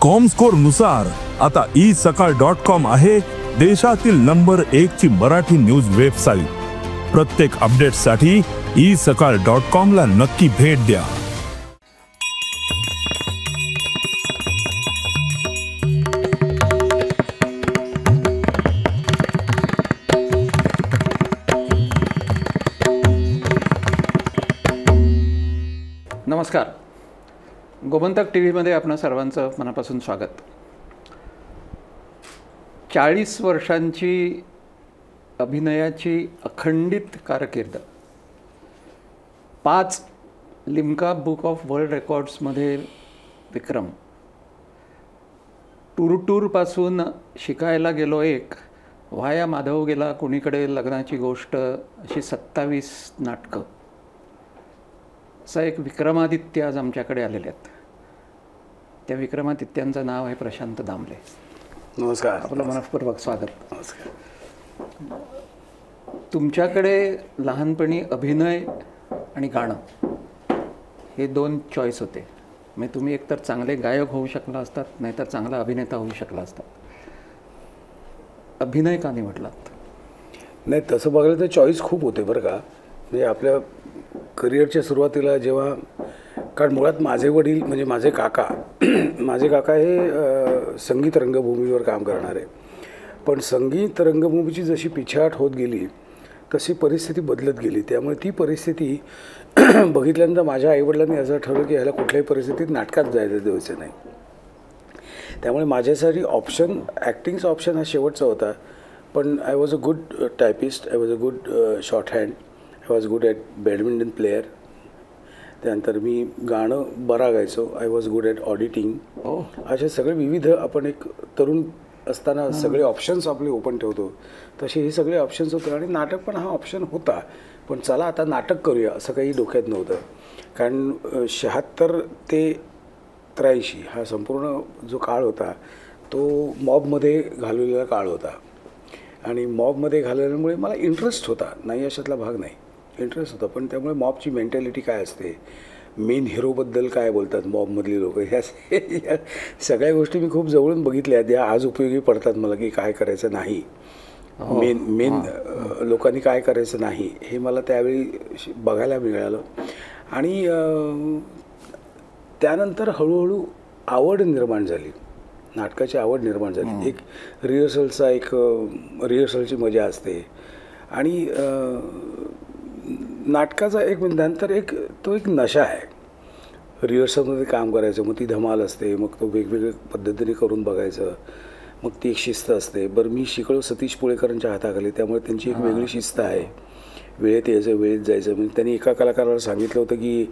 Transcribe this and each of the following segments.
Comscore नुसार आता isakal.com आहे देशातील नंबर 1 ची मराठी न्यूज वेबसाईट। प्रत्येक अपडेटसाठी isakal.com ला नक्की भेट द्या। नमस्कार, गोमंतक टीव्हीमध्ये आपणा सर्वांचं मनापासून स्वागत। 40 वर्षांची अभिनयाची अखंडित कारकीर्द, 5 लिम्का बुक ऑफ वर्ल्ड रेकॉर्ड्समध्ये विक्रम, टूरपासून शिकायला गेलो एक, व्हाया माधव गेला कुणीकडे लग्नाची गोष्ट, अशी 27 नाटकं, असा एक विक्रमादित्य आज आमच्याकडे आलेले आहेत। त्या विक्रमादित्यांचं नाव आहे प्रशांत दामले। नमस्कार, आपलं मनःपूर्वक स्वागत। नमस्कार। तुमच्याकडे लहानपणी अभिनय आणि गाणं हे 2 चॉईस होते। म्हणजे तुम्ही एकतर चांगले गायक होऊ शकला असतात, नाहीतर चांगला अभिनेता होऊ शकला असतात। अभिनय का निवडलात? नाही, तसं बघायला तर चॉईस खूप होते बरं का। म्हणजे आपल्या करिअरच्या सुरुवातीला जेव्हा, कारण मुळात माझे वडील म्हणजे माझे काका हे संगीत रंगभूमीवर काम करणारे, पण संगीत रंगभूमीची जशी पिछाट होत गेली तशी परिस्थिती बदलत गेली। त्यामुळे ती परिस्थिती बघितल्यानंतर माझ्या आईवडिलांनी असं ठरवलं की ह्याला कुठल्याही परिस्थितीत नाटकात जायचं द्यायचं नाही। त्यामुळे माझ्यासाठी ऑप्शन ॲक्टिंगचा ऑप्शन हा शेवटचा होता। पण I was a good typist, I was a good short hand, I was good at badminton player. त्यानंतर मी गाणं बरा गायचो, I was good at auditing. असे सगळे विविध, आपण एक तरुण असताना सगळे ऑप्शन्स आपले ओपन ठेवतो, तसे हे सगळे ऑप्शन्स होते। आणि नाटक पण हा ऑप्शन होता, पण चला आता नाटक करूया असं काही डोक्यात नव्हतं। कारण 76 ते 83 हा संपूर्ण जो काळ होता तो मॉबमध्ये घालवलेला काळ होता। आणि मॉबमध्ये घालवल्यामुळे मला इंटरेस्ट होता, नाही अशातला भाग नाही, इंटरेस्ट होता। पण त्यामुळे मॉबची मेंटॅलिटी काय असते, मेन हिरोबद्दल काय बोलतात मॉबमधली लोक, ह्या सगळ्या गोष्टी मी खूप जवळून बघितल्या आहेत। या आज उपयोगी पडतात मला की काय करायचं नाही, मेन लोकांनी काय करायचं नाही हे मला त्यावेळी बघायला मिळालं। आणि त्यानंतर हळूहळू आवड निर्माण झाली, नाटकाची आवड निर्माण झाली। एक रिहर्सलची मजा असते आणि नाटकाचा एक नंतर तो एक नशा आहे। रिहर्सलमध्ये काम करायचं, मग ती धमाल असते, मग तो वेगवेगळ्या पद्धतीने करून बघायचं, मग ती एक शिस्त असते। बरं, मी शिकलो सतीश पुळेकरांच्या हाताखाली, त्यामुळे त्यांची एक वेगळी शिस्त आहे, वेळेत यायचं वेळेत जायचं। म्हणजे त्यांनी एका कलाकाराला सांगितलं होतं की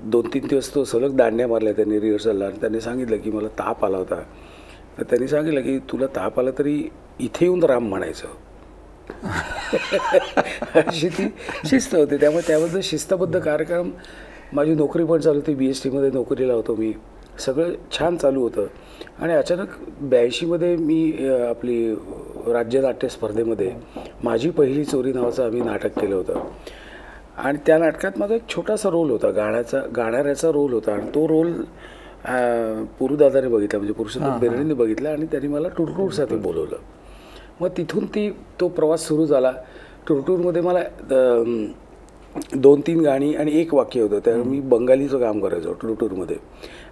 2-3 दिवस तो सलग दांड्या मारल्या त्यांनी रिहर्सलला, आणि त्यांनी सांगितलं की मला ताप आला होता, तर त्यांनी सांगितलं की तुला ताप आला तरी इथे येऊन राम म्हणायचं। अशी ती शिस्त होती। त्यामुळे त्याबद्दल शिस्तबद्ध कार्यक्रम, माझी नोकरी पण चालू होती, BSTमध्ये नोकरीला होतो मी, सगळं छान चालू होतं। आणि अचानक 82मध्ये मी आपली राज्य नाट्य स्पर्धेमध्ये माझी पहिली चोरी नावाचं आम्ही नाटक केलं होतं। आणि त्या नाटकात माझा एक छोटासा रोल होता, गाणाऱ्याचा रोल होता। आणि तो रोल पुरुदादाने बघितला, म्हणजे पुरुषोत्तम बेर्डेंनी बघितला, आणि त्यांनी मला टूरसाठी बोलवलं। मग तिथून तो प्रवास सुरू झाला। टूरमध्ये मला 2-3 गाणी आणि 1 वाक्य होतं, त्यावेळी मी बंगालीचं काम करायचो टूरमध्ये।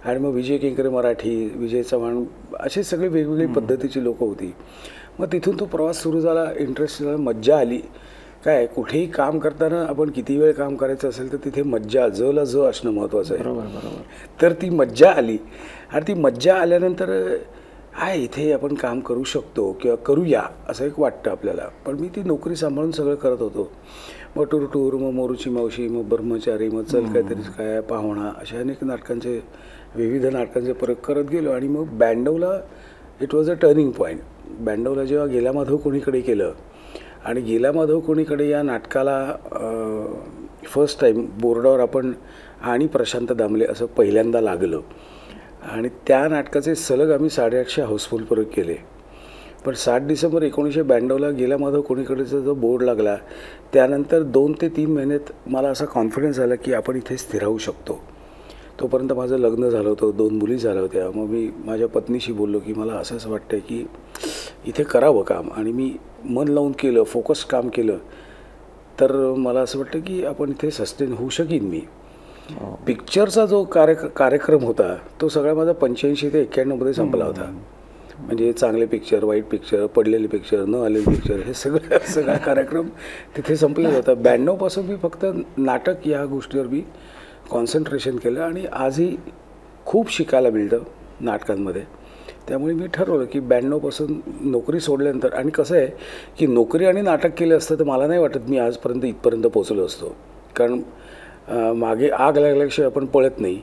आणि मग विजय केंकरे मराठी, विजय चव्हाण, असे सगळे वेगवेगळी पद्धतीची लोकं होती। मग तिथून तो प्रवास सुरू झाला, इंटरेस्ट झाला, मज्जा आली। काय, कुठेही काम करताना आपण किती वेळ काम करायचं असेल तर तिथे मज्जा, जला ज असणं महत्त्वाचं आहे। बरोबर। तर ती मज्जा आली, आणि ती मज्जा आल्यानंतर इथे आपण काम करू शकतो किंवा करूया असं एक वाटतं आपल्याला। पण मी ती नोकरी सांभाळून सगळं करत होतो। मग टूर, मग मोरूची मावशी, मग ब्रह्मचारी, मग चल काहीतरी काय, पाहुणा, अशा अनेक विविध नाटकांचे प्रयोग करत गेलो। आणि मग बँडवला it was a turning point. बँडवला जेव्हा गेला माधव कोणीकडे केलं, आणि गेला माधव कोणीकडे या नाटकाला फर्स्ट टाईम बोर्डावर आपण आणि प्रशांत दामले असं पहिल्यांदा लागलं। आणि त्या नाटकाचे सलग आम्ही 850 हाऊसफुल प्रयोग केले। पण 7 डिसेंबर 1992ला गेला माधव कोणीकडेचा जो बोर्ड लागला, त्यानंतर 2 ते 3 महिन्यात मला असा कॉन्फिडन्स आला की आपण इथे स्थिरावू शकतो। तोपर्यंत माझं लग्न झालं होतं, 2 मुली झाल्या होत्या. मग मी माझ्या पत्नीशी बोललो की मला असं वाटतं की इथे करावं काम, आणि मी मन लावून केलं, फोकस काम केलं तर मला असं वाटतं की आपण इथे सस्टेन होऊ शकीन मी. पिक्चरचा जो कार्यक्रम होता तो सगळा माझा 85 ते 91 संपला होता. म्हणजे चांगले पिक्चर, वाईट पिक्चर, पडलेले पिक्चर, न आलेले पिक्चर, हे सगळा कार्यक्रम तिथे संपलेला होता. 92 पासून मी फक्त नाटक या गोष्टीवर मी कॉन्सन्ट्रेशन केलं, आणि आजही खूप शिकायला मिळतं नाटकांमध्ये. त्यामुळे मी ठरवलं की 92 पासून नोकरी सोडल्यानंतर, आणि कसं आहे की नोकरी आणि नाटक केलं असतं तर मला नाही वाटत मी आजपर्यंत इथपर्यंत पोचलो असतो. कारण मागे आग लागल्याशिवाय आपण पळत नाही,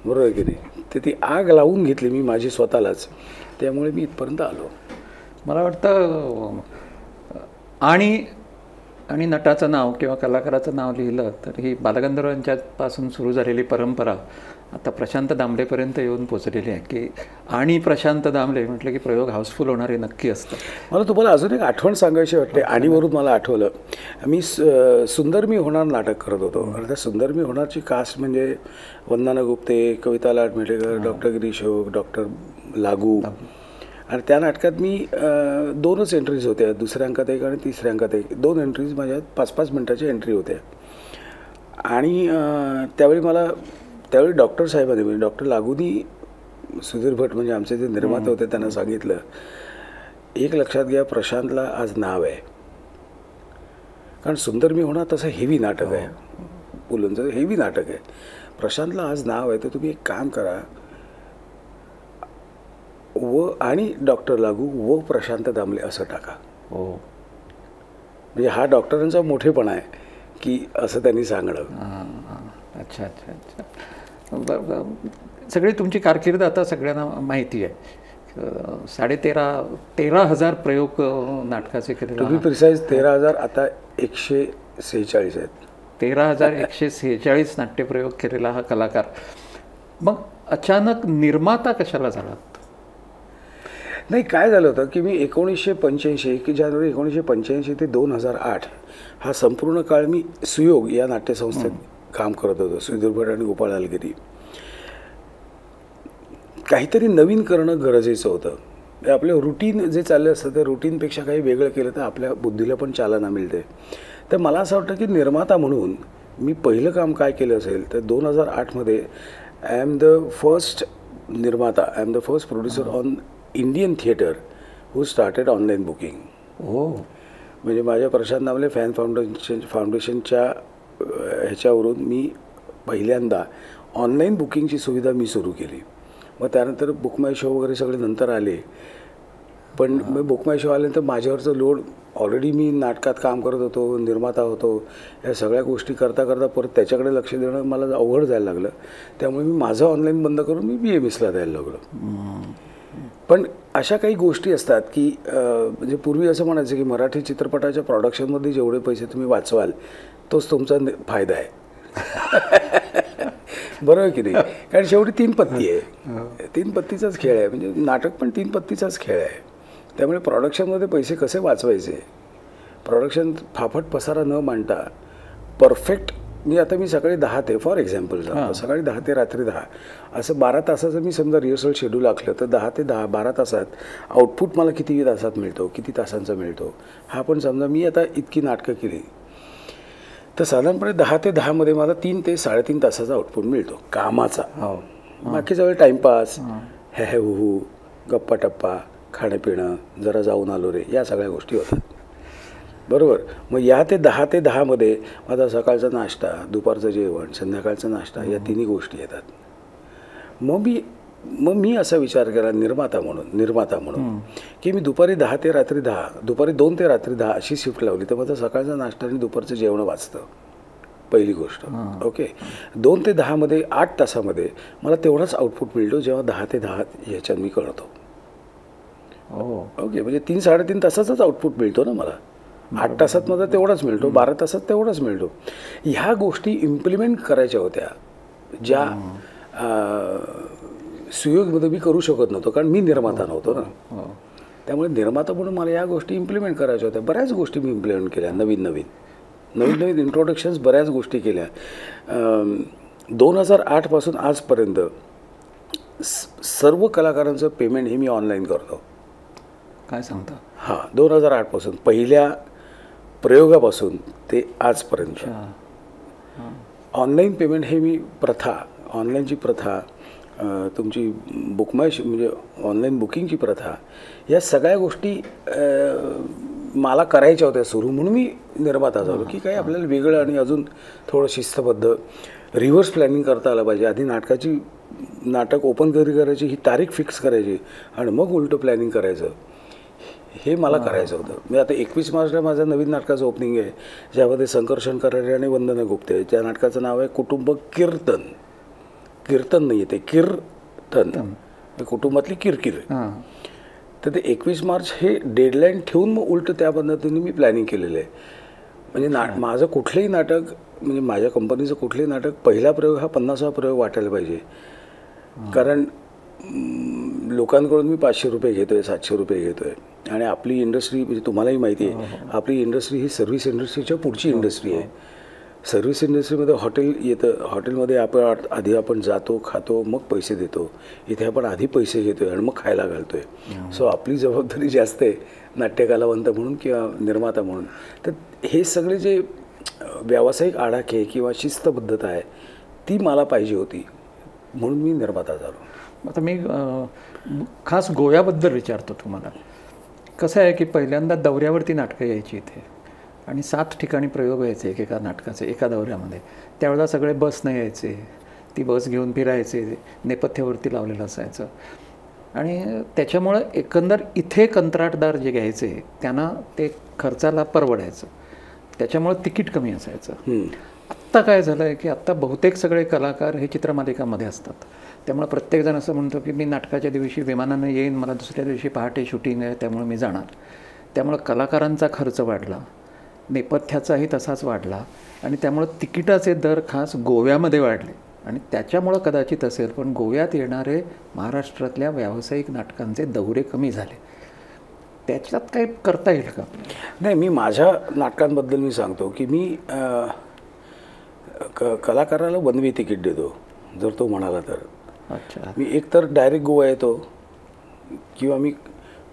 बरोबर आहे की नाही. तर ती आग लावून घेतली मी माझी स्वतःलाच, त्यामुळे मी इथपर्यंत आलो. मला वाटतं आणि नटाचं नाव किंवा कलाकाराचं नाव लिहिलं तर ही बालगंधर्वांच्यापासून सुरू झालेली परंपरा आता प्रशांत दामलेपर्यंत येऊन पोचलेली आहे की आणि प्रशांत दामले म्हटलं की प्रयोग हाऊसफुल होणारे नक्की असतं. मला तुम्हाला अजून एक आठवण सांगायची वाटते. आणीवरून मला आठवलं, मी सुंदर मी होणार नाटक करत होतो, आणि त्या सुंदर मी होणारची कास्ट म्हणजे वंदना गुप्ते, कविता लाडमेटेकर, डॉक्टर गिरीश ओक, डॉक्टर लागू. आणि त्या नाटकात मी 2च एंट्रीज होत्या, दुसऱ्या अंकात 1 आणि तिसऱ्या अंकात 1. 2 एंट्रीज माझ्या 5-5 मिनिटाच्या एंट्री होत्या. आणि त्यावेळी डॉक्टर साहेबांनी, म्हणजे डॉक्टर लागूनी, सुधीर भट म्हणजे आमचे जे निर्माते होते त्यांना सांगितलं, एक लक्षात घ्या, प्रशांतला आज नाव आहे. कारण सुंदर मी होणार तसं हेवी नाटक आहे, पुलंचं हेवी नाटक आहे. प्रशांतला आज नाव आहे, तर तुम्ही एक काम करा, आणि डॉक्टर लागू व प्रशांत दामले असं टाका. हो, म्हणजे हा डॉक्टरांचा मोठेपणा आहे की असं त्यांनी सांगणं. अच्छा अच्छा अच्छा. सगळी तुमची कारकीर्द आता सगळ्यांना माहिती आहे. 13,500 प्रयोग नाटकाचे केलेले. तुम्ही प्रिसाईज 13,000, आता 146 आहेत. 13,146 नाट्यप्रयोग केलेला हा कलाकार. मग अचानक निर्माता कशाला झाला? नाही, काय झालं होतं की मी 1985 1 जानेवारी 1985 ते 2008 हा संपूर्ण काळ मी सुयोग या नाट्यसंस्थेत काम करत होतो. सुधीर भट आणि गोपाळ आलगिरी. काहीतरी नवीन करणं गरजेचं होतं. आपलं रुटीन जे चाललं असतं त्या रुटीनपेक्षा काही वेगळं केलं तर आपल्या बुद्धीला पण चालना मिळते. तर मला असं वाटतं की निर्माता म्हणून मी पहिलं काम काय केलं असेल तर 2008 मध्ये आय एम द फर्स्ट निर्माता, I am the first producer on Indian theatre who started online booking. हो, म्हणजे माझ्या प्रशांत दामले फॅन फाउंडेशनच्या ह्याच्यावरून मी पहिल्यांदा ऑनलाईन बुकिंगची सुविधा मी सुरू केली. मग त्यानंतर बुक माय शो वगैरे सगळे नंतर आले. पण मग बुक माय शो आल्यानंतर माझ्यावरचं लोड, ऑलरेडी मी नाटकात काम करत होतो, निर्माता होतो, या सगळ्या गोष्टी करता करता परत त्याच्याकडे लक्ष देणं मला अवघड जायला लागलं. त्यामुळे मी माझं ऑनलाईन बंद करून मी BMSला द्यायला लागलो. पण अशा काही गोष्टी असतात की म्हणजे पूर्वी असं म्हणायचं की मराठी चित्रपटाच्या प्रोडक्शनमध्ये जेवढे पैसे तुम्ही वाचवाल तोच तुमचा फायदा आहे. बरोबर की नाही? कारण शेवटी 3 पत्ती आहे, 3 पत्तीचाच खेळ आहे. म्हणजे नाटक पण 3 पत्तीचाच खेळ आहे. त्यामुळे प्रोडक्शनमध्ये पैसे कसे वाचवायचे, प्रोडक्शन फाफट पसारा न मांडता परफेक्ट. मी सकाळी 10 ते फॉर एक्झाम्पल सांगतो, सकाळी 10 ते रात्री 10 असं 12 तासाचं मी समजा रिहर्सल शेड्यूल आखलं तर 10 ते 12 तासात आउटपुट मला किती तासात मिळतो, किती तासांचा मिळतो. हा पण समजा मी आता इतकी नाटकं केली तर साधारणपणे 10 ते 10 मध्ये मला 3 ते 3.5 तासाचा आउटपुट मिळतो कामाचा. बाकीचा वेळ टाईमपास, हे हू, गप्पा टप्पा, खाणंपिणं, जरा जाऊन आलो रे, या सगळ्या गोष्टी होतात. बरोबर. मग या ते 10 ते 10 मध्ये माझा सकाळचा नाश्ता, दुपारचं जेवण, संध्याकाळचा नाश्ता, या 3 गोष्टी येतात. मग मी असा विचार केला निर्माता म्हणून की मी दुपारी 10 ते रात्री 10, दुपारी 2 ते रात्री 10 अशी शिफ्ट लावली तर माझा सकाळचा नाश्ता आणि दुपारचं जेवण वाचतं. पहिली गोष्ट. ओके. 2 ते 10 मध्ये 8 तासामध्ये मला तेवढाच आउटपुट मिळतो जेव्हा 10 ते 10 ह्याच्यात मी करतो. ओके. म्हणजे 3-3.5 तासाचाच आउटपुट मिळतो ना मला. 8 तासात माझा तेवढाच मिळतो, 12 तासात तेवढाच मिळतो. ह्या गोष्टी इम्प्लिमेंट करायच्या होत्या ज्या सुयोगमध्ये मी करू शकत नव्हतो कारण मी निर्माता नव्हतो ना. त्यामुळे निर्माता म्हणून मला या गोष्टी इम्प्लिमेंट करायच्या होत्या. बऱ्याच गोष्टी मी इम्प्लिमेंट केल्या, नवीन इंट्रोडक्शन्स, बऱ्याच गोष्टी केल्या. 2008 पासून आजपर्यंत सर्व कलाकारांचं पेमेंट हे मी ऑनलाईन करतो. काय सांगता? हां, 2008 पासून पहिल्या प्रयोगापासून ते आजपर्यंत ऑनलाईन पेमेंट हे मी प्रथा, ऑनलाईनची प्रथा, तुमची बुकमायशी म्हणजे ऑनलाईन बुकिंगची प्रथा, या सगळ्या गोष्टी मला करायच्या होत्या सुरू, म्हणून मी निर्माता झालो की काही आपल्याला वेगळं आणि अजून थोडं शिस्तबद्ध रिव्हर्स प्लॅनिंग करता आलं पाहिजे. आधी नाटक ओपन कधी करायची ही तारीख फिक्स करायची आणि मग उलटं प्लॅनिंग करायचं, हे मला करायचं होतं. मी आता 21 मार्चला माझ्या नवीन नाटकाचं ओपनिंग आहे, ज्यामध्ये संकर्षण करारे आणि वंदना गुप्ते. त्या नाटकाचं नाव आहे कुटुंब कीर्तन. कीर्तन नाही, ते कीर्तन, कुटुंबातली किरकिर. तर ते 21 मार्च हे डेडलाईन ठेवून मग उलटं त्या पद्धतीने मी प्लॅनिंग केलेलं आहे. म्हणजे माझं कुठलंही नाटक, म्हणजे माझ्या कंपनीचं कुठलंही नाटक पहिला प्रयोग हा 50वा प्रयोग वाटायला पाहिजे. कारण लोकांकडून मी 500 रुपये घेतो आहे, 700 रुपये घेतो आहे. आणि आपली इंडस्ट्री, म्हणजे तुम्हालाही माहिती आहे, आपली इंडस्ट्री ही सर्व्हिस इंडस्ट्रीच्या पुढची इंडस्ट्री आहे. सर्व्हिस इंडस्ट्रीमध्ये हॉटेल येतं, हॉटेलमध्ये आधी आपण जातो, खातो, मग पैसे देतो. इथे आपण आधी पैसे घेतो आहे आणि मग खायला घालतो आहे. सो आपली जबाबदारी जास्त आहे नाट्यकलावंत म्हणून किंवा निर्माता म्हणून. तर हे सगळे जे व्यावसायिक आडाखे किंवा शिस्तबद्धता आहे ती मला पाहिजे होती, म्हणून मी निर्माता झालो. आता मी खास गोव्याबद्दल विचारतो तुम्हाला. कसं आहे की पहिल्यांदा दौऱ्यावरती नाटकं यायची इथे आणि 7 ठिकाणी प्रयोग व्हायचे एकेका नाटकाचे एका दौऱ्यामध्ये. त्यावेळेला सगळे बसनं यायचे, ती बस घेऊन फिरायचे, नेपथ्यावरती लावलेलं असायचं. आणि त्याच्यामुळं एकंदर इथे कंत्राटदार जे घ्यायचे त्यांना ते खर्चाला परवडायचं, त्याच्यामुळं तिकीट कमी असायचं. आत्ता काय झालं आहे की आत्ता बहुतेक सगळे कलाकार हे चित्रमालिकामध्ये असतात. त्यामुळे प्रत्येकजण असं म्हणतो की मी नाटकाच्या दिवशी विमानानं येईन, मला दुसऱ्या दिवशी पहाटे शूटिंग आहे, त्यामुळे मी जाणार. त्यामुळं कलाकारांचा खर्च वाढला, नेपथ्याचाही तसाच वाढला आणि त्यामुळं तिकिटाचे दर खास गोव्यामध्ये वाढले. आणि त्याच्यामुळं कदाचित असेल, पण गोव्यात येणारे महाराष्ट्रातल्या व्यावसायिक नाटकांचे दौरे कमी झाले. त्याच्यात काही करता येईल का? नाही, मी माझ्या नाटकांबद्दल मी सांगतो की मी कलाकाराला वन वे तिकीट देतो जर तो म्हणाला तर. अच्छा. मी एकतर डायरेक्ट गोवा येतो, किंवा मी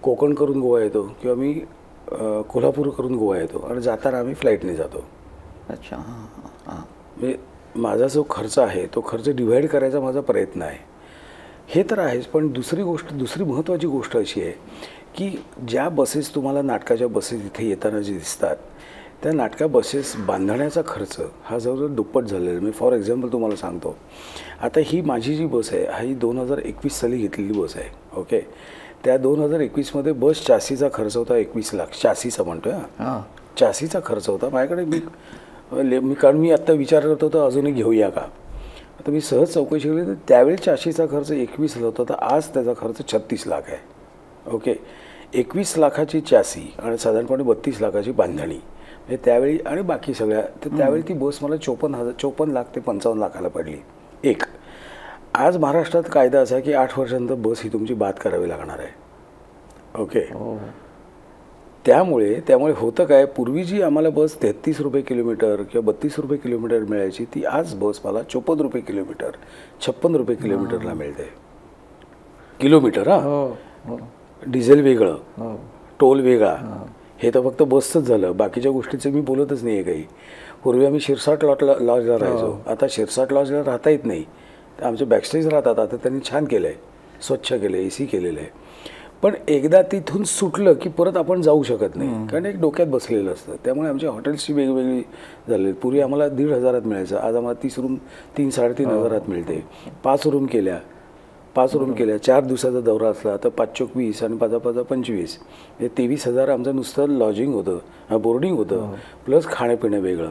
कोकण करून गोवा येतो, किंवा मी कोल्हापूर करून गोवा येतो आणि जाताना आम्ही फ्लाईटने जातो. अच्छा. हां हां. म्हणजे माझा जो खर्च आहे तो खर्च डिव्हाइड करायचा माझा प्रयत्न आहे, हे तर आहेच. पण दुसरी महत्त्वाची गोष्ट अशी आहे की ज्या बसेस तुम्हाला नाटकाच्या बसेस इथे येताना जे दिसतात, त्या नाटका बसेस बांधण्याचा खर्च हा जवळजवळ दुप्पट झालेला आहे. मी फॉर एक्झाम्पल तुम्हाला सांगतो, आता ही माझी जी बस आहे ही 2021 साली घेतलेली बस आहे. ओके. त्या 2021मध्ये बस चासीचा खर्च होता 21 लाख. चासीचा म्हणतोय, हां, चासीचा खर्च होता माझ्याकडे. कारण मी आत्ता विचार करत होतो अजूनही घेऊया का. आता मी सहज चौकशी केली तर त्यावेळी चासीचा खर्च 21 होता, तर आज त्याचा खर्च 36 लाख आहे. ओके. 21 लाखाची चासी आणि साधारणपणे 32 लाखाची बांधणी, म्हणजे त्यावेळी आणि बाकी सगळ्या. तर त्यावेळी ती बस मला 54 लाख ते 55 लाखाला पडली एक. आज महाराष्ट्रात कायदा असा आहे की 8 वर्षानंतर बस ही तुमची बाद करावी लागणार आहे. ओके. त्यामुळे होतं काय, पूर्वी जी आम्हाला बस 33 रुपये किलोमीटर किंवा 32 रुपये किलोमीटर मिळायची, ती आज बस मला 54 रुपये किलोमीटर, 56 रुपये किलोमीटरला मिळते. किलोमीटर. हां. डिझेल वेगळं, टोल वेगळा. हे तर फक्त बसचंच झालं, बाकीच्या गोष्टीचं मी बोलतच नाही आहे काही. पूर्वी आम्ही शिरसाट लॉजला राहायचो, आता शिरसाट लॉजला राहता येत नाही. तर आमचे बॅकस्टेज राहतात, आता त्यांनी छान केलं आहे, स्वच्छ केलं आहे, AC केलेलं आहे. पण एकदा तिथून सुटलं की परत आपण जाऊ शकत नाही, कारण एक डोक्यात बसलेलं असतं. त्यामुळे आमच्या हॉटेल्सची वेगवेगळी झाली. पूर्वी आम्हाला 1,500 मिळायचं, आज आम्हाला 30 रूम 3-3.5 मिळते. 5 रूम केल्या, 4 दिवसाचा दौरा असला तर 5 चोक 20 आणि 5 25, हे 23,000 आमचं नुसतं लॉजिंग होतं, बोर्डिंग होतं, प्लस खाणंपिणं वेगळं.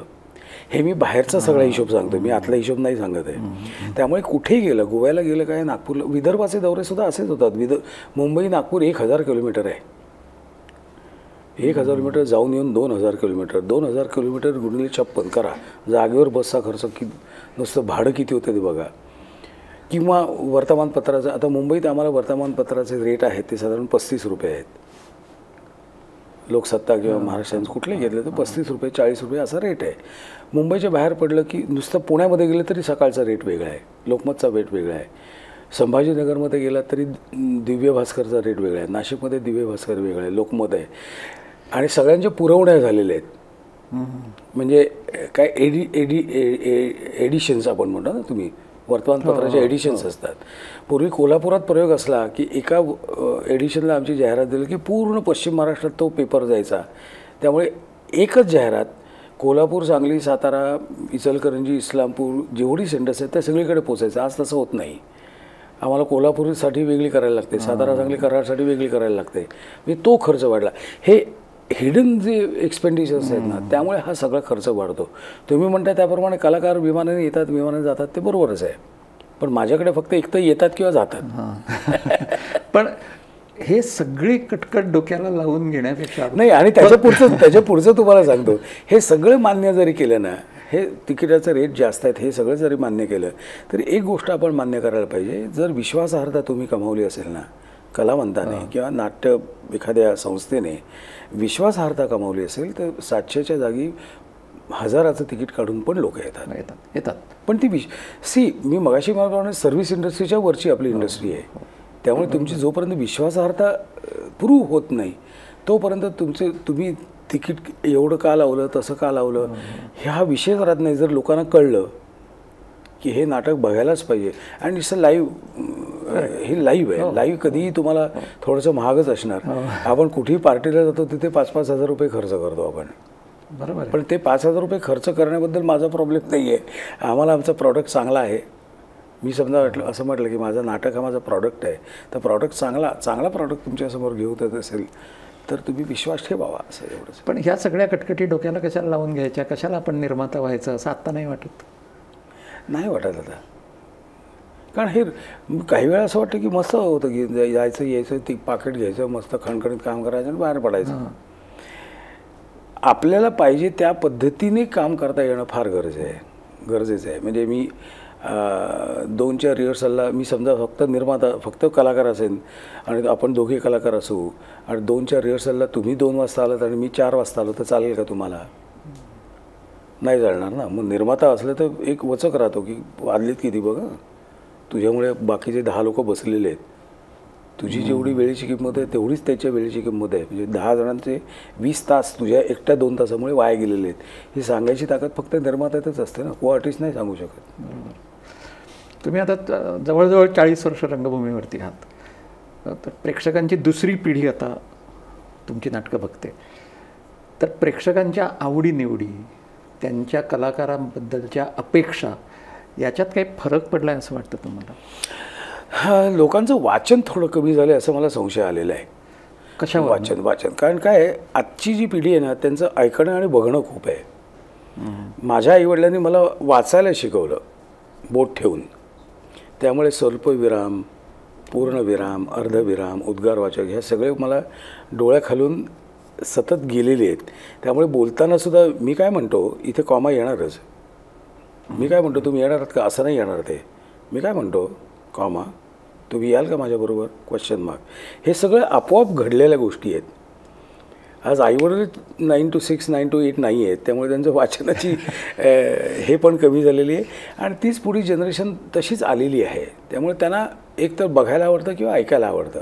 हे मी बाहेरचा सगळा हिशोब सांगतो, मी आतला हिशोब नाही सांगत आहे. त्यामुळे कुठेही गेलं, गोव्याला गेलं काय, नागपूरला, विदर्भाचे दौरेसुद्धा असेच होतात. मुंबई नागपूर 1,000 किलोमीटर आहे. 1,000 किलोमीटर जाऊन येऊन 2,000 किलोमीटर, 2,000 किलोमीटर गुणिले 56 करा. जागेवर बसचा खर्च नुसतं भाडं किती होतं ते बघा. किंवा वर्तमानपत्राचं, आता मुंबईत आम्हाला वर्तमानपत्राचे रेट आहेत ते साधारण 35 रुपये आहेत. लोकसत्ता किंवा महाराष्ट्राचं कुठलंही घेतलं तर 35 रुपये 40 रुपये असा रेट आहे. मुंबईच्या बाहेर पडलं की नुसतं पुण्यामध्ये गेलं तरी सकाळचा रेट वेगळा आहे, लोकमतचा रेट वेगळा आहे. संभाजीनगरमध्ये गेला तरी दिव्य भास्करचा रेट वेगळा आहे, नाशिकमध्ये दिव्य भास्कर वेगळा आहे, लोकमत आहे. आणि सगळ्यांच्या पुरवण्या झालेल्या आहेत. म्हणजे काय एडिशन्स आपण म्हणतो ना, तुम्ही वर्तमानपत्राचे एडिशन्स असतात. पूर्वी कोल्हापुरात प्रयोग असला की एका एडिशनला आमची जाहिरात दिली की पूर्ण पश्चिम महाराष्ट्रात तो पेपर जायचा. त्यामुळे एकच जाहिरात कोल्हापूर, सांगली, सातारा, इचलकरंजी, इस्लामपूर जेवढी सेंटर्स आहेत त्या सगळीकडे पोचायचं. आज तसं होत नाही. आम्हाला कोल्हापूरसाठी वेगळी करायला लागते, सातारा, सांगली, कराडसाठी वेगळी करायला लागते. म्हणजे तो खर्च वाढला. हे हिडन जे एक्सपेंडिचर्स आहेत ना, त्यामुळे हा सगळा खर्च वाढतो. तुम्ही म्हणता त्याप्रमाणे कलाकार विमानाने येतात, विमानाने जातात, ते बरोबरच आहे. पण माझ्याकडे फक्त एक तर येतात किंवा जातात. पण हे सगळी कटकट डोक्याला लावून घेण्यापेक्षा नाही. आणि त्याच्या पुढचं तुम्हाला सांगतो, हे सगळं मान्य जरी केलं ना, हे तिकिटाचं रेट जास्त आहेत हे सगळं जरी मान्य केलं तरी एक गोष्ट आपण मान्य करायला पाहिजे. जर विश्वासार्हता तुम्ही कमावली असेल ना, कलावंताने किंवा नाट्य एखाद्या संस्थेने विश्वासार्हता कमावली असेल तर 700च्या जागी 1000चं तिकीट काढून पण लोक येतात. पण ती मी मगाशी म्हणाल्याप्रमाणे सर्व्हिस इंडस्ट्रीच्या वरची आपली इंडस्ट्री आहे. त्यामुळे तुमची जोपर्यंत विश्वासार्हता प्रूव्ह होत नाही तोपर्यंत तुम्ही तिकीट एवढं का लावलं, तसं का लावलं, हा विषय राहत नाही. जर लोकांना कळलं की हे नाटक बघायलाच पाहिजे आणि इट्स हे लाईव्ह आहे. लाईव्ह कधीही तुम्हाला थोडंसं महागच असणार. आपण कुठेही पार्टीला जातो तिथे 5-5 हजार रुपये खर्च करतो आपण, बरोबर. पण ते 5,000 रुपये खर्च करण्याबद्दल माझा प्रॉब्लेम नाही आहे. आम्हाला आमचा प्रॉडक्ट चांगला आहे. मी समजा असं म्हटलं की माझं नाटक हा माझा प्रॉडक्ट आहे, तर प्रॉडक्ट चांगला प्रॉडक्ट तुमच्यासमोर घेऊन येत असेल तर तुम्ही विश्वास ठेवावा, असं एवढंच. पण ह्या सगळ्या कटकटी डोक्याला कशाला लावून घ्यायच्या, कशाला आपण निर्माता व्हायचं असं आत्ता नाही वाटत? नाही वाटत आता. कारण हे काही वेळा असं वाटतं की मस्त होतं की जायचं यायचं, ती पाकिट घ्यायचं, मस्त खणखणीत काम करायचं आणि बाहेर पडायचं. आपल्याला पाहिजे त्या पद्धतीने काम करता येणं फार गरजेचं आहे. म्हणजे मी 2-4 रिहर्सलला मी समजा फक्त कलाकार असेल आणि आपण दोघे कलाकार असू आणि 2-4 रिहर्सलला तुम्ही 2 वाजता आलात आणि मी 4 वाजता आलो तर चालेल का तुम्हाला? नाही चालणार ना. मग निर्माता असलं तर एक वचक राहतो की वाजलीत किती बघा, तुझ्यामुळे बाकीचे 10 लोक बसलेले आहेत. तुझी जेवढी वेळेची किंमत आहे तेवढीच त्याच्या वेळेची किंमत आहे. म्हणजे 10 जणांचे 20 तास तुझ्या एकट्या 2 तासामुळे वाया गेलेले आहेत. ही सांगायची ताकद फक्त निर्मात्यातच असते ना, को आर्टिस्ट नाही सांगू शकत. तुम्ही आता जवळजवळ 40 वर्ष रंगभूमीवरती आहात, तर प्रेक्षकांची दुसरी पिढी आता तुमची नाटकं बघते. तर प्रेक्षकांच्या आवडीनिवडी, त्यांच्या कलाकारांबद्दलच्या अपेक्षा याच्यात काही फरक पडला आहे असं वाटतं तुम्हाला? लोकांचं वाचन थोडं कमी झालं असं मला संशय आलेला आहे. कशा वाचन कारण काय आहे, आजची जी पिढी आहे ना त्यांचं ऐकणं आणि बघणं खूप आहे. माझ्या आईवडिलांनी मला वाचायला शिकवलं बोट ठेवून. त्यामुळे स्वल्पविराम, पूर्णविराम, अर्धविराम, उद्गारवाचक ह्या सगळे मला डोळ्याखालून सतत गेलेले आहेत. त्यामुळे बोलतानासुद्धा मी काय म्हणतो इथे कॉमा येणारच. मी काय म्हणतो तुम्ही येणार आहात का, असं नाही येणार ते. मी काय म्हणतो कॉमा, तुम्ही याल का माझ्याबरोबर, क्वेश्चन मार्क. हे सगळं आपोआप घडलेल्या गोष्टी आहेत. आज आईवडील 9 to 6, 9 to 8 नाही आहेत. त्यामुळे त्यांचं वाचनाची हे पण कमी झालेली आहे आणि तीच पुढी जनरेशन तशीच आलेली आहे. त्यामुळे त्यांना एक तर बघायला आवडतं किंवा ऐकायला आवडतं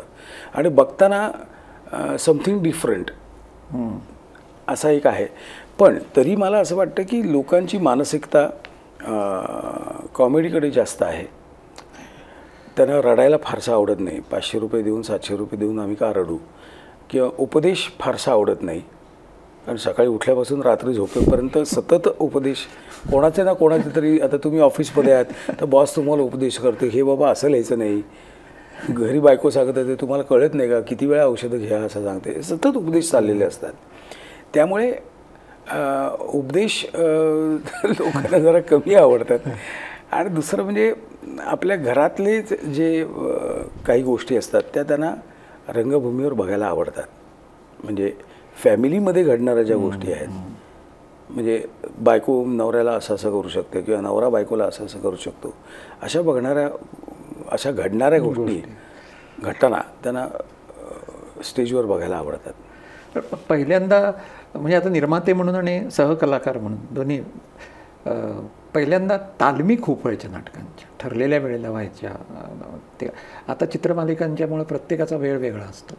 आणि बघताना समथिंग डिफरंट असा एक आहे. पण तरी मला असं वाटतं की लोकांची मानसिकता कॉमेडीकडे जास्त आहे. त्यांना रडायला फारसं आवडत नाही. 500 रुपये देऊन 700 रुपये देऊन आम्ही का रडू, किंवा उपदेश फारसा आवडत नाही. कारण सकाळी उठल्यापासून रात्री झोपेपर्यंत सतत उपदेश कोणाचे ना कोणाचे तरी. आता तुम्ही ऑफिसमध्ये आहात तर बॉस तुम्हाला उपदेश करते, हे बाबा असं लिहायचं नाही. घरी बायको सांगत आहे तुम्हाला कळत नाही का, किती वेळा औषधं घ्या असं सांगते. सतत उपदेश चाललेले असतात. त्यामुळे उपदेश लोकांना जरा कमी आवडतात. आणि दुसरं म्हणजे आपल्या घरातले जे काही गोष्टी असतात त्या त्यांना रंगभूमीवर बघायला आवडतात. म्हणजे फॅमिलीमध्ये घडणाऱ्या ज्या गोष्टी आहेत, म्हणजे बायको नवऱ्याला असं करू शकते किंवा नवरा बायकोला असं करू शकतो, अशा घडणाऱ्या गोष्टी घटना त्यांना स्टेजवर बघायला आवडतात. पहिल्यांदा म्हणजे आता निर्माते म्हणून आणि सहकलाकार म्हणून दोन्ही पहिल्यांदा तालमी खूप व्हायच्या नाटकांच्या, ठरलेल्या वेळेला व्हायच्या. ते आता चित्रमालिकांच्यामुळे प्रत्येकाचा वेळ वेगळा असतो,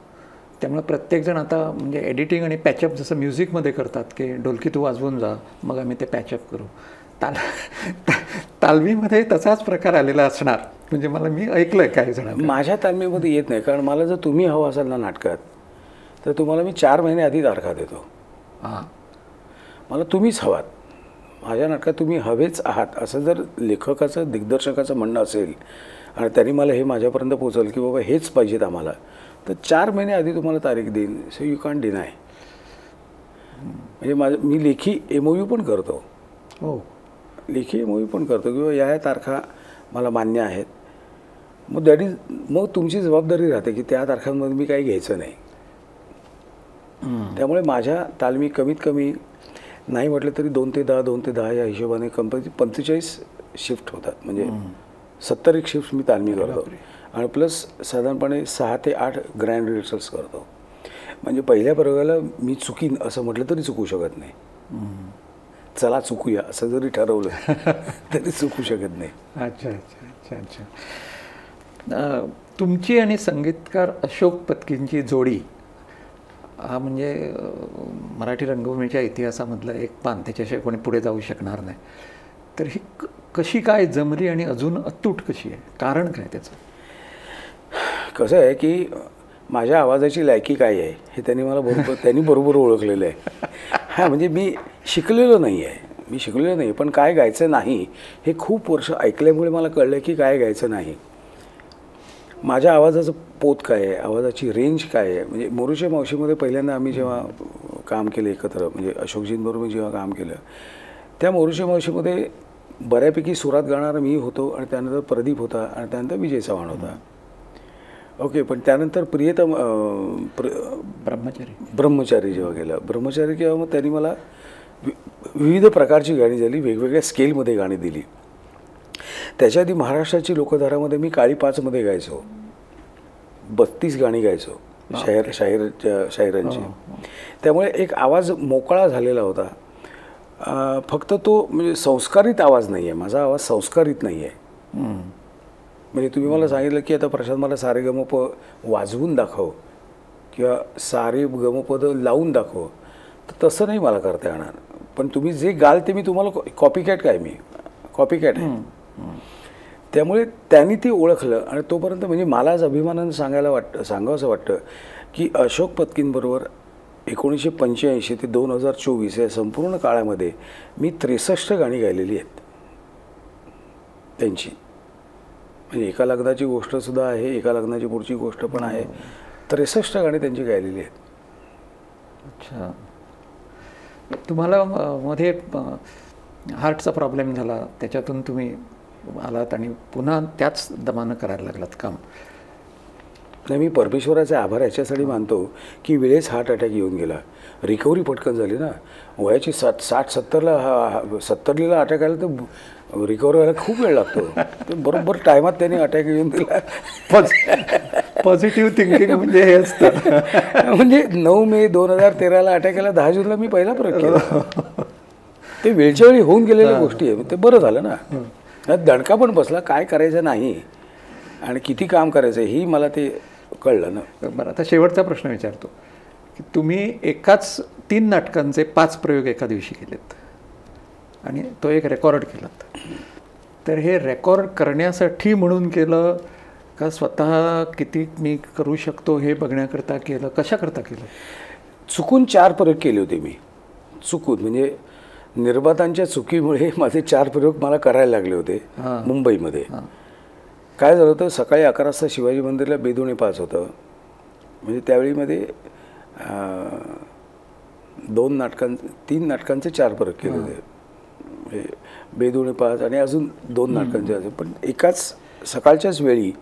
त्यामुळे प्रत्येकजण आता म्हणजे एडिटिंग आणि पॅचअप जसं म्युझिकमध्ये करतात की डोलकी तू वाजवून जा मग आम्ही ते पॅचअप करू, तालमीमध्ये तसाच प्रकार आलेला असणार. म्हणजे मी ऐकलं आहे काही जण. माझ्या तालमीमध्ये येत नाही, कारण मला जर तुम्ही हवं असाल ना नाटकात तर तुम्हाला मी 4 महिने आधी तारखा देतो. हां, मला तुम्हीच हवात, माझ्या नाटकात तुम्ही हवेच आहात असं जर लेखकाचं दिग्दर्शकाचं म्हणणं असेल आणि त्यांनी मला हे माझ्यापर्यंत पोचवलं की बाबा हेच पाहिजेत आम्हाला, तर 4 महिने आधी तुम्हाला तारीख देईन. So you can deny. म्हणजे मी लेखी MOU पण करतो. हो, लेखी MOU पण करतो किंवा या तारखा मला मान्य आहेत. मग दॅट इज, मग तुमची जबाबदारी राहते की त्या तारखांमध्ये मी काही घ्यायचं नाही. त्यामुळे माझ्या तालमी कमीत कमी नाही म्हटलं तरी 2 ते 10 2 ते 10 या हिशोबाने कंपनी 45 शिफ्ट होतात. म्हणजे 70 शिफ्ट मी तालमी करतो आणि प्लस साधारणपणे 6 ते 8 ग्रँड रिहर्सल्स करतो. म्हणजे पहिल्या प्रयोगाला मी चुकीन असं म्हटलं तरी चुकू शकत नाही. चला चुकूया असं जरी ठरवलं तरी चुकू शकत नाही. अच्छा अच्छा अच्छा अच्छा. तुमची आणि संगीतकार अशोक पत्कींची जोडी हा म्हणजे मराठी रंगभूमीच्या इतिहासामधलं एक पान, त्याच्याशिवाय कोणी पुढे जाऊ शकणार नाही. तर ही कशी काय जमली आणि अजून अतूट कशी आहे, कारण काय त्याचं? कसं आहे की माझ्या आवाजाची लायकी काय आहे हे त्यांनी बरोबर ओळखलेलं आहे. हां, म्हणजे मी शिकलेलो नाही पण काय गायचं नाही हे खूप वर्ष ऐकल्यामुळे मला कळलं की काय गायचं नाही. माझ्या आवाजाचं पोत काय आहे, आवाजाची रेंज काय आहे. म्हणजे मोरूच्या मावशीमध्ये पहिल्यांदा आम्ही जेव्हा काम केलं एकत्र, म्हणजे अशोकजींबरोबर जेव्हा काम केलं, त्या मोरूच्या मावशीमध्ये बऱ्यापैकी सुरात गाणारा मी होतो आणि त्यानंतर प्रदीप होता आणि त्यानंतर विजय चव्हाण होता. ओके, पण त्यानंतर प्रियतम ब्रह्मचारी जेव्हा गेलं, ब्रह्मचारी किंवा मग त्यांनी मला विविध प्रकारची गाणी झाली, वेगवेगळ्या स्केलमध्ये गाणी दिली. त्याच्या आधी महाराष्ट्राची लोकधारामध्ये मी काळी 5मध्ये गायचो, 32 गाणी गायचो शाहिरांची. त्यामुळे एक आवाज मोकळा झालेला होता. फक्त तो म्हणजे संस्कारित आवाज नाही आहे, माझा आवाज संस्कारित नाही आहे. म्हणजे तुम्ही मला सांगितलं की आता प्रशांत मला सारे गमप वाजवून दाखव किंवा सारे गमपद लावून दाखव, तर तसं नाही मला करता येणार. पण तुम्ही जे गाल ते मी तुम्हाला कॉपीकॅट आहे. त्यामुळे त्यांनी ते ओळखलं आणि तोपर्यंत म्हणजे मला आज अभिमानानं सांगावं असं वाटतं की अशोक पत्कींबरोबर 1985 ते 2024 या संपूर्ण काळामध्ये मी 63 गाणी गायलेली आहेत त्यांची. म्हणजे एका लग्नाची गोष्टसुद्धा आहे, एका लग्नाची पुढची गोष्ट पण आहे. 63 गाणी त्यांची गायलेली आहेत. अच्छा. तुम्हाला मध्ये हार्टचा प्रॉब्लेम झाला, त्याच्यातून तुम्ही आलात आणि पुन्हा त्याच दमानं करायला लागलात काम. नाही, मी परमेश्वराचे आभार याच्यासाठी मानतो की वेळेस हार्ट अटॅक येऊन गेला, रिकव्हरी पटकन झाली ना. वयाची 60-70ला अटॅक आला तर रिकव्हर व्हायला खूप वेळ लागतो. तर बरोबर टायमात त्यांनी अटॅक येऊन दिला. पॉझिटिव्ह थिंकिंग म्हणजे हे असतं. म्हणजे 9 मे 2013ला अटॅक आला, 10 जूनला मी पहिला प्रयोग केला. ते वेळच्या वेळी होऊन गेलेल्या गोष्टी आहे, ते बरं झालं ना. दणका पण बसला, काय करायचं नाही आणि किती काम करायचं ही मला ते कळलं ना. बरं, आता शेवटचा प्रश्न विचारतो की तुम्ही एकाच 3 नाटकांचे 5 प्रयोग एका दिवशी केलेत आणि तो एक रेकॉर्ड केलात. तर हे रेकॉर्ड करण्यासाठी म्हणून केलं का स्वतः किती मी करू शकतो हे बघण्याकरता केलं, कशाकरता केलं? चुकून 4 प्रयोग केले होते मी. चुकून म्हणजे निर्मात्यांच्या चुकीमुळे माझे 4 प्रयोग मला करायला लागले होते मुंबईमध्ये. काय झालं होतं, सकाळी 11 वाजता शिवाजी मंदिरला बेदोणे 5 होतं. म्हणजे त्यावेळीमध्ये 3 नाटकांचे 4 प्रयोग केले होते. म्हणजे बेदोणे 5 आणि अजून 2 नाटकांचे अजून. पण एकाच सकाळच्याच वेळी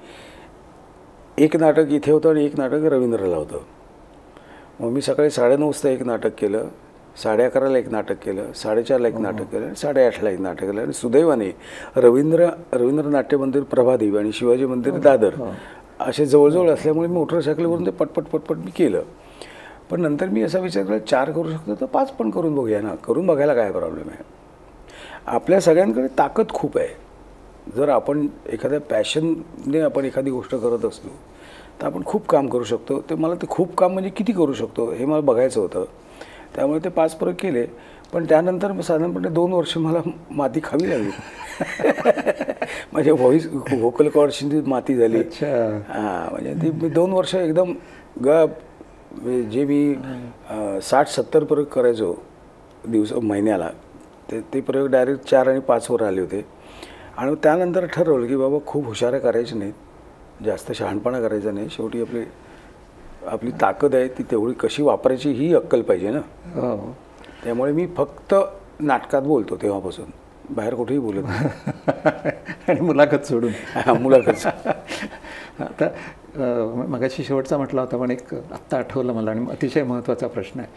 एक नाटक इथे होतं आणि एक नाटक रवींद्रला होतं. मग मी सकाळी 9:30 वाजता एक नाटक केलं, 11:30ला एक नाटक केलं, 4:30ला एक नाटक केलं आणि 8:30ला एक नाटक केलं. आणि सुदैवाने रवींद्र नाट्य मंदिर प्रभादेवी आणि शिवाजी मंदिर दादर असे जवळजवळ असल्यामुळे मी मोटरसायकलवरून ते पटपट मी केलं. पण नंतर मी असा विचार केला 4 करू शकतो तर 5 पण करून बघूया ना, करून बघायला काय प्रॉब्लेम आहे. आपल्या सगळ्यांकडे ताकद खूप आहे. जर आपण एखाद्या पॅशनने आपण एखादी गोष्ट करत असलो तर आपण खूप काम करू शकतो. ते मला ते खूप काम म्हणजे किती करू शकतो हे मला बघायचं होतं. त्यामुळे ते 5 प्रयोग केले. पण त्यानंतर साधारणपणे 2 वर्ष मला माती खावी लागली. माझ्या व्होकल कॉर्डशी माती झाली. हां, म्हणजे ती मी 2 वर्ष एकदम जे मी 60-70 प्रयोग करायचो महिन्याला, ते प्रयोग डायरेक्ट 4 आणि 5 वर आले होते. आणि त्यानंतर ठरवलं की बाबा खूप हुशाऱ्या करायच्या नाहीत, जास्त शहाणपणा करायचा नाही. शेवटी आपली ताकद आहे ती तेवढी कशी वापरायची ही अक्कल पाहिजे ना. त्यामुळे मी फक्त नाटकात बोलतो तेव्हापासून, बाहेर कुठेही बोलत नाही. आणि मुलाखत सोडून. मुलाखत. आता मगाशी शेवटचा म्हटला होता, पण एक आत्ता आठवलं मला आणि अतिशय महत्त्वाचा प्रश्न आहे.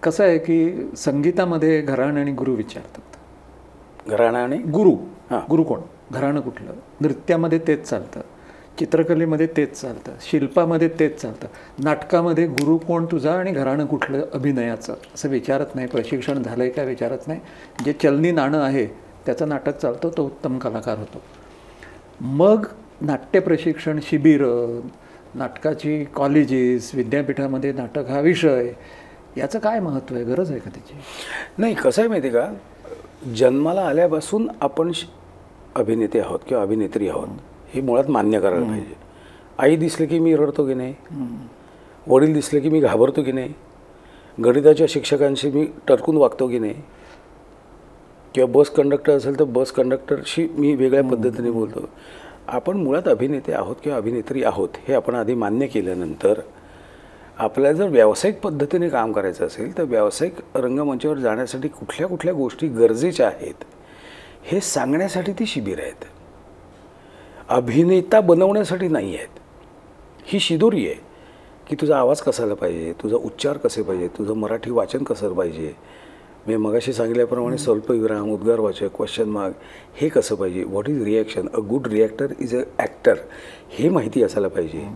कसं आहे की संगीतामध्ये घराणं आणि गुरु विचारतात. घराणं आणि गुरु. गुरु कोण, घराणं कुठलं. नृत्यामध्ये तेच चालतं, चित्रकलेमध्ये तेच चालतं, शिल्पामध्ये तेच चालतं. नाटकामध्ये गुरु कोण तुझा आणि घराणं कुठलं अभिनयाचं असं विचारत नाही. प्रशिक्षण झालं आहे का विचारत नाही. जे चलनी नाणं आहे त्याचं नाटक चालतं, तो उत्तम कलाकार होतो. मग नाट्य प्रशिक्षण शिबिर, नाटकाची कॉलेजेस, विद्यापीठामध्ये नाटक हा विषय, याचं काय महत्त्व आहे, गरज आहे का त्याची? नाही, कसं आहे माहिती आहे का, जन्माला आल्यापासून आपण अभिनेते आहोत किंवा अभिनेत्री आहोत हे मुळात मान्य करायला पाहिजे. आई दिसले की मी रडतो की नाही, वडील दिसले की मी घाबरतो की नाही, गणिताच्या शिक्षकांशी मी टरकून वागतो की नाही, किंवा बस कंडक्टर असेल तर बस कंडक्टरशी मी वेगळ्या पद्धतीने बोलतो. आपण मुळात अभिनेते आहोत किंवा अभिनेत्री आहोत हे आपण आधी मान्य केल्यानंतर आपल्याला जर व्यावसायिक पद्धतीने काम करायचं असेल तर व्यावसायिक रंगमंचावर जाण्यासाठी कुठल्या कुठल्या गोष्टी गरजेच्या आहेत हे सांगण्यासाठी ती शिबिर आहेत. अभिनेता बनवण्यासाठी नाही आहेत. ही शिदोरी आहे की तुझा आवाज कसायला पाहिजे, तुझा उच्चार कसे पाहिजे, तुझं मराठी वाचन कसं पाहिजे, मी मगाशी सांगितल्याप्रमाणे स्वल्पविराम, उद्गारवाचक, क्वेश्चन मार्क हे कसं पाहिजे, what is reaction, a good reactor is a actor हे माहिती असायला पाहिजे.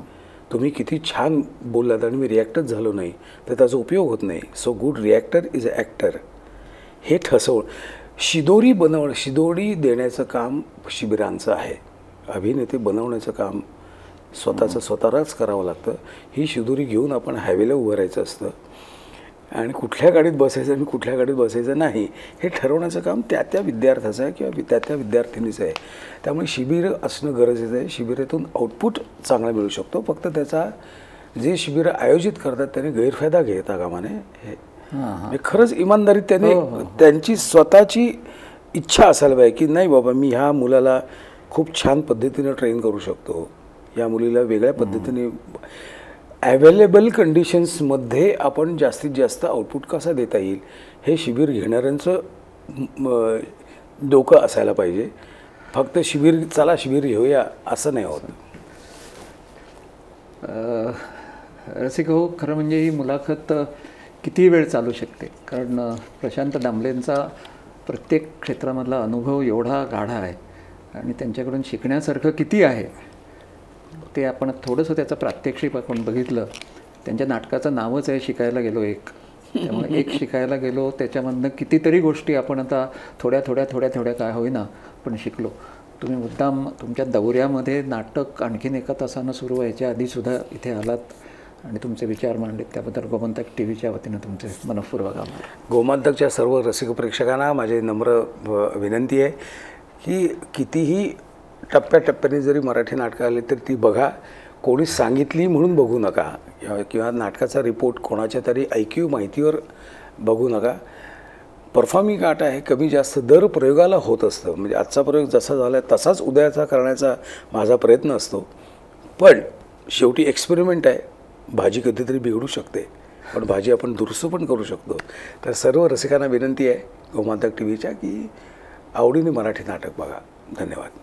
तुम्ही किती छान बोललात आणि मी रिॲक्टच झालो नाही तर त्याचा उपयोग होत नाही. So good reactor is a actor हे शिदोरी देण्याचं काम शिबिरांचं आहे. अभिनेते बनवण्याचं काम स्वतःलाच करावं लागतं. ही शिदोरी घेऊन आपण हायवेला उभं राहायचं असतं आणि कुठल्या गाडीत बसायचं आणि कुठल्या गाडीत बसायचं नाही हे ठरवण्याचं काम त्या विद्यार्थ्याचं आहे किंवा त्या विद्यार्थिनीचं आहे. त्यामुळे शिबिर असणं गरजेचं आहे. शिबिरातून आउटपुट चांगला मिळू शकतो. फक्त त्याचा जे शिबिर आयोजित करतात त्याने गैरफायदा घेता कामा नये. हे खरंच इमानदारीत त्याने त्यांची स्वतःची इच्छा असायला पाहिजे की नाही बाबा मी ह्या मुलाला खूप छान पद्धतीनं ट्रेन करू शकतो, या मुलीला वेगळ्या पद्धतीने अवेलेबल कंडिशन्समध्ये आपण जास्तीत जास्त आउटपुट कसा देता येईल हे शिबिर घेणाऱ्यांचं डोकं असायला पाहिजे. फक्त शिबिर घेऊया असं नाही होत. रसिक हो, खरं म्हणजे ही मुलाखत किती वेळ चालू शकते, कारण प्रशांत दामलेंचा प्रत्येक क्षेत्रामधला अनुभव एवढा गाढा आहे आणि त्यांच्याकडून शिकण्यासारखं किती आहे ते आपण थोडंसं त्याचं प्रात्यक्षिक आपण बघितलं. त्यांच्या नाटकाचं नावच आहे शिकायला गेलो एक. त्यामुळे एक शिकायला गेलो, त्याच्यामधनं कितीतरी गोष्टी आपण आता थोड्या काय होईना पण शिकलो. तुम्ही मुद्दाम तुमच्या दौऱ्यामध्ये नाटक आणखीन एका तासानं सुरू व्हायच्या आधीसुद्धा इथे आलात आणि तुमचे विचार मांडलेत, त्याबद्दल गोमंतक टीव्हीच्या वतीनं तुमचे मनःपूर्वक आभार. गोमंतकच्या सर्व रसिक प्रेक्षकांना माझे नम्र विनंती आहे की कितीही टप्प्याटप्प्याने जरी मराठी नाटकं आले तर ती बघा. कोणी सांगितली म्हणून बघू नका किंवा नाटकाचा रिपोर्ट कोणाच्या तरी ऐकीव माहितीवर बघू नका. परफॉर्मिंग आर्ट आहे, कमी जास्त दर प्रयोगाला होत असतं. म्हणजे आजचा प्रयोग जसा झाला आहे तसाच उद्याचा करण्याचा माझा प्रयत्न असतो. पण शेवटी एक्सपेरिमेंट आहे. भाजी कधीतरी बिघडू शकते पण भाजी आपण दुरुस्त पण करू शकतो. तर सर्व रसिकांना विनंती आहे गोमंतक टीव्हीच्या की आवडीने मराठी नाटक बघा. धन्यवाद.